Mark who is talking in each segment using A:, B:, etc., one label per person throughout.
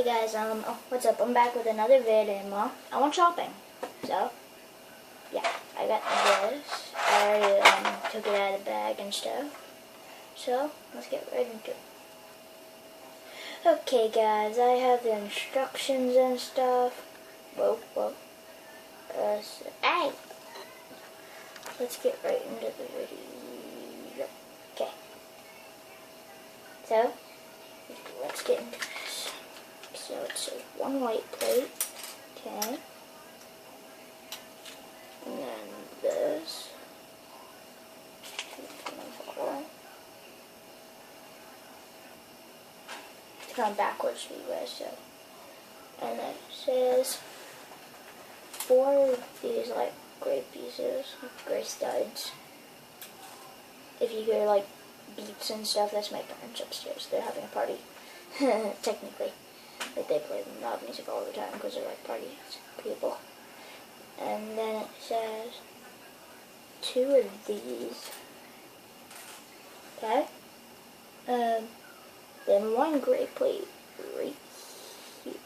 A: Hey guys, what's up? I'm back with another video, and I went shopping. So, yeah, I got this. I already took it out of the bag and stuff. So, let's get right into it. Okay guys, I have the instructions and stuff. Whoa. Hey! Let's get right into the video. Okay. So, let's get into this. So it's a one white plate, okay, and then this, it's kind of backwards for you guys, so, and then it says 4 of these like gray pieces, gray studs. If you hear like beeps and stuff, that's my parents upstairs. They're having a party, technically. Like they play loud music all the time because they're like party people. And then it says 2 of these. Okay. Then 1 gray plate right here.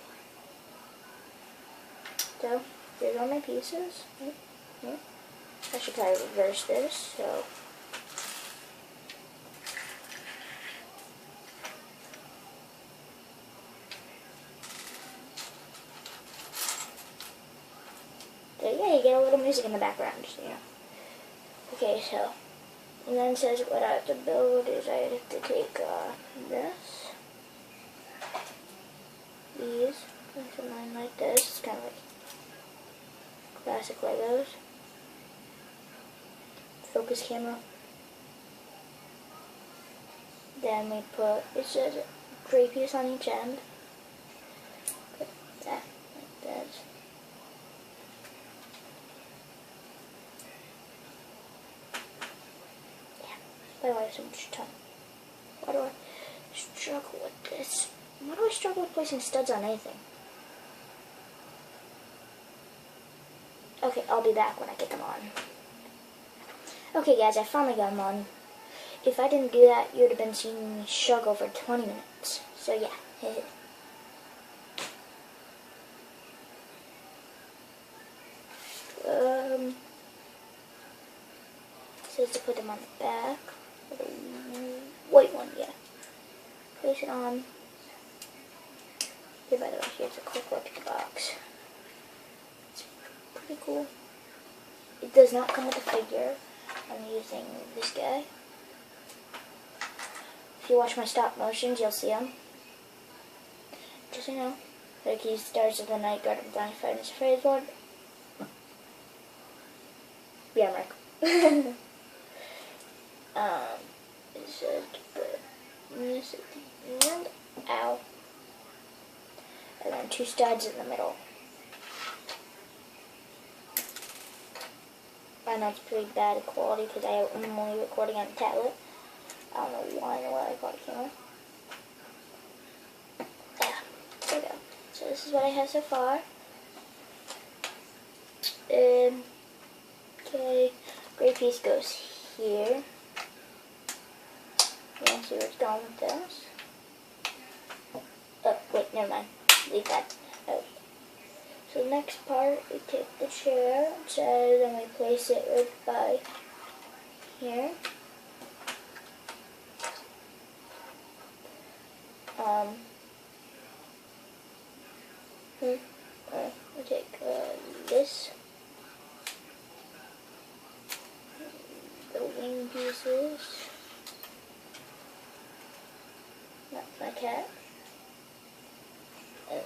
A: So here's all my pieces. Here. I should probably reverse this. So. Yeah, you get a little music in the background, you know. Okay, so, and then it says what I have to build is I have to take this, these, and mine like this. It's kind of like classic Legos. Focus camera. Then we put, it says gray piece on each end. Put that like this. Why do I have so much time? Why do I struggle with this? Why do I struggle with placing studs on anything? Okay, I'll be back when I get them on. Okay guys, I finally got them on. If I didn't do that, you would have been seeing me struggle for 20 minutes. So yeah. Says to put them on the back. The white one, yeah. Place it on. Here, by the way, here's a quick look at the box. It's pretty cool. It does not come with a figure. I'm using this guy. If you watch my stop motions, you'll see him. Just so you know. Like he starts with the night guard and blind fight is phrase one. Yeah, I'm right. It said to put this at the end. Ow. And then 2 studs in the middle. I know it's pretty bad quality because I'm only recording on a tablet. I don't know why in the world I got a camera. Yeah, there we go. So this is what I have so far. Okay, gray piece goes here. You want to see where it's going with this? Oh, wait, never mind. Leave that. Oh. So the next part, we take the chair, it says, and we place it right by here. We take this, the wing pieces, that's my cat, and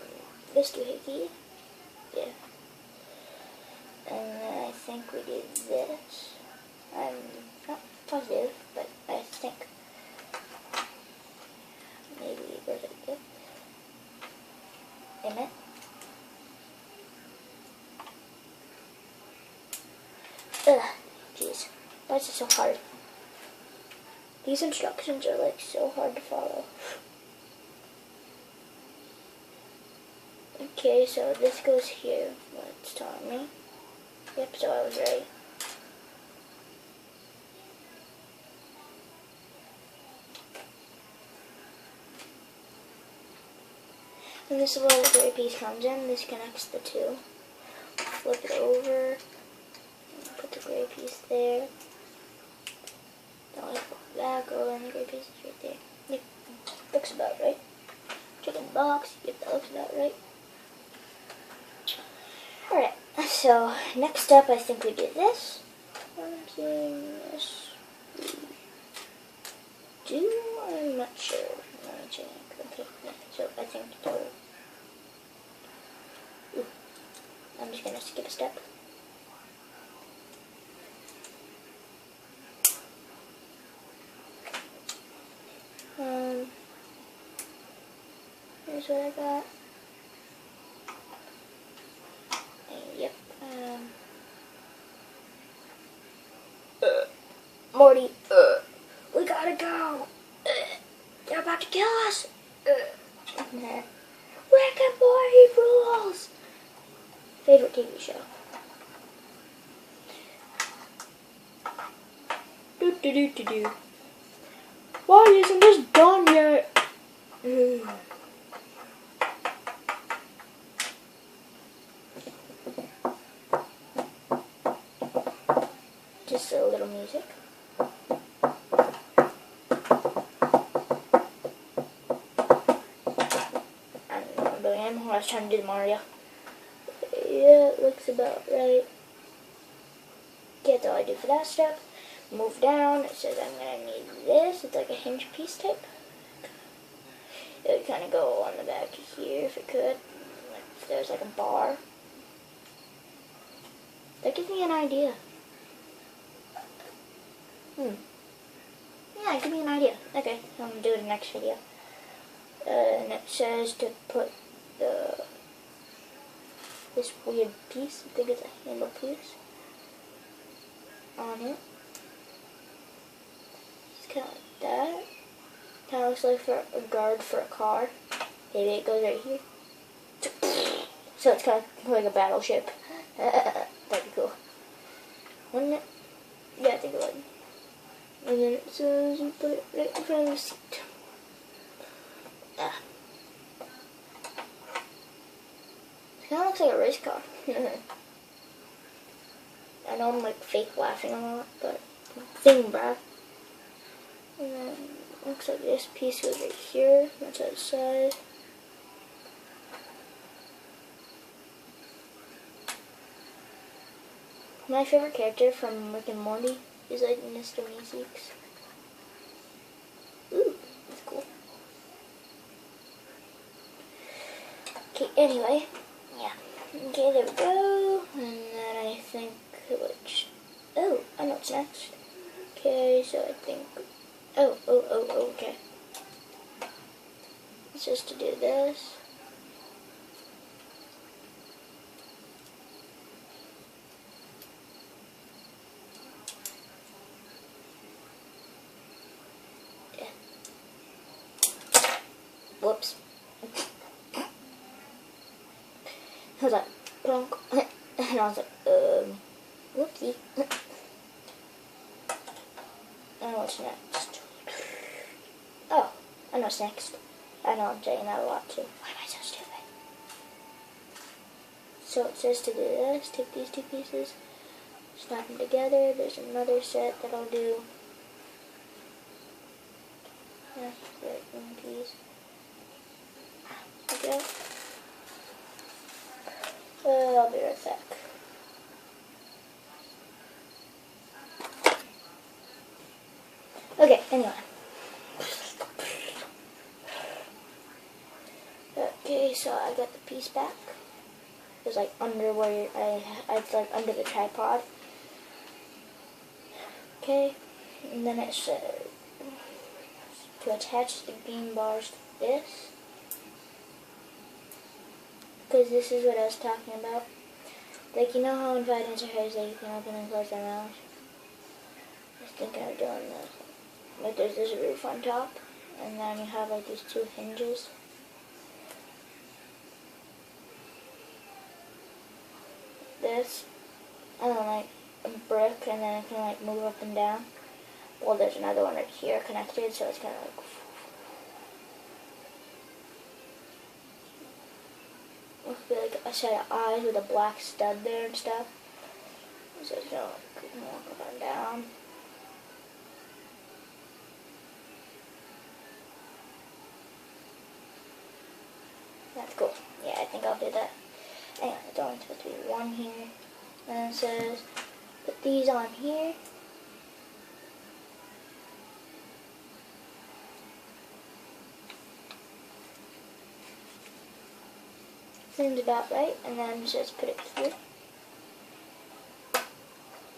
A: this doohickey, yeah, and then I think we did this. I'm not positive, but I think maybe it goes like this. Amen. Ugh, jeez. Why is it so hard? These instructions are like so hard to follow. Okay, so this goes here. What's telling me? Yep, so I was right. And this is where the gray piece comes in. This connects the two. Flip it over. Put the gray piece there. Now I flip back over and the gray piece is right there. Yep, looks about right. Chicken box. Yep, that looks about right. Alright, so next up I think we do this. Something this. I'm not sure. Let me check. Okay, yeah, so I think total. Ooh, I'm just gonna skip a step. Here's what I got. Yep. Morty. We gotta go. They're about to kill us. Rick and Morty rules. Favorite TV show. Do. Why isn't this done yet? Just a little music. I don't know what I'm doing anymore. I was trying to do the Mario. Yeah, it looks about right. That's all I do for that step. Move down. It says I'm going to need this. It's like a hinge piece type. It would kind of go on the back here if it could. If there's like a bar. That gives me an idea. Yeah, give me an idea. Okay, I'm going to do it in the next video. And it says to put this weird piece, I think it's a handle piece, on it. It's kind of like that. Kind of looks like for a guard for a car. Maybe it goes right here. So it's kind of like a battleship. That'd be cool. Wouldn't it? Yeah, I think it would. And then it says you put it right in front of the seat. Ah. It kind of looks like a race car. I know I'm like fake laughing a lot, but thing, bruh. And then it looks like this piece goes right here. That's outside. My favorite character from Rick and Morty is like Mr. Meeseeks. Ooh, that's cool. Okay, anyway, yeah. Okay, there we go. And then I think which. Oh, I know what's next. Okay, so I think. Oh, okay. It's just to do this. Whoops. I was like, plonk. And I was like, whoopsie. I know what's next. Oh, I know what's next. I know I'm saying that a lot too. Why am I so stupid? So it says to do this, take these two pieces, snap them together. There's another set that I'll do. Yeah, right, one piece. Okay. I'll be right back. Okay, anyway. Okay, so I got the piece back. It was like under where it's like under the tripod. Okay, and then it said to attach the green bars to this. Because this is what I was talking about. Like, you know how in Five Nights at Freddy's you can open and close their mouth? I was thinking of doing this. Like, there's this roof on top, and then you have like these two hinges. This, and then like a brick, and then it can like move up and down. Well, there's another one right here connected, so it's kind of like. a set of eyes with a black stud there and stuff. So it's gonna walk up and down. That's cool. Yeah, I think I'll do that. Hang on, it's only supposed to be one here. And it says, put these on here. Seems about right. And then it says, put it here.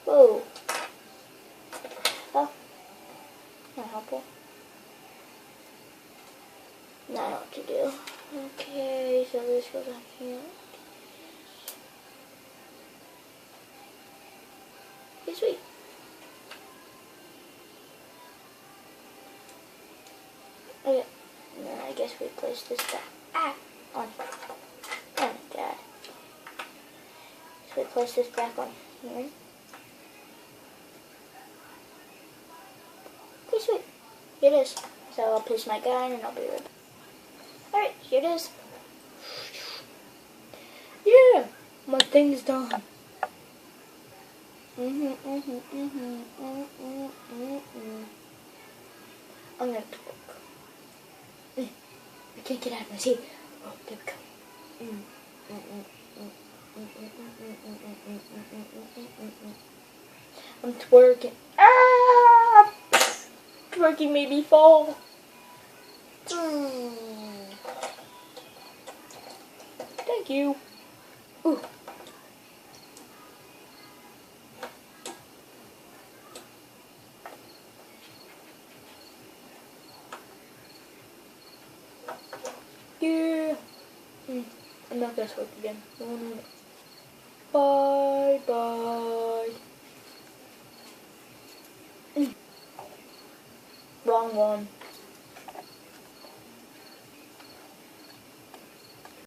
A: Whoa. Oh. Not helpful. Now I know what to do. Okay, so this goes on here. Okay, sweet. Okay, now I guess we place this back on. Oh my god. So we place this back on here. Okay, sweet. Here it is. So I'll place my gun and I'll be right back. Alright, here it is. Yeah, my thing's done. I'm gonna talk. I can't get out of my seat. Oh, there we go. I'm twerking. Ah! Twerking made me fall. Thank you. Ooh. Yeah. I'm not gonna twerk again. No. Bye bye. Wrong one.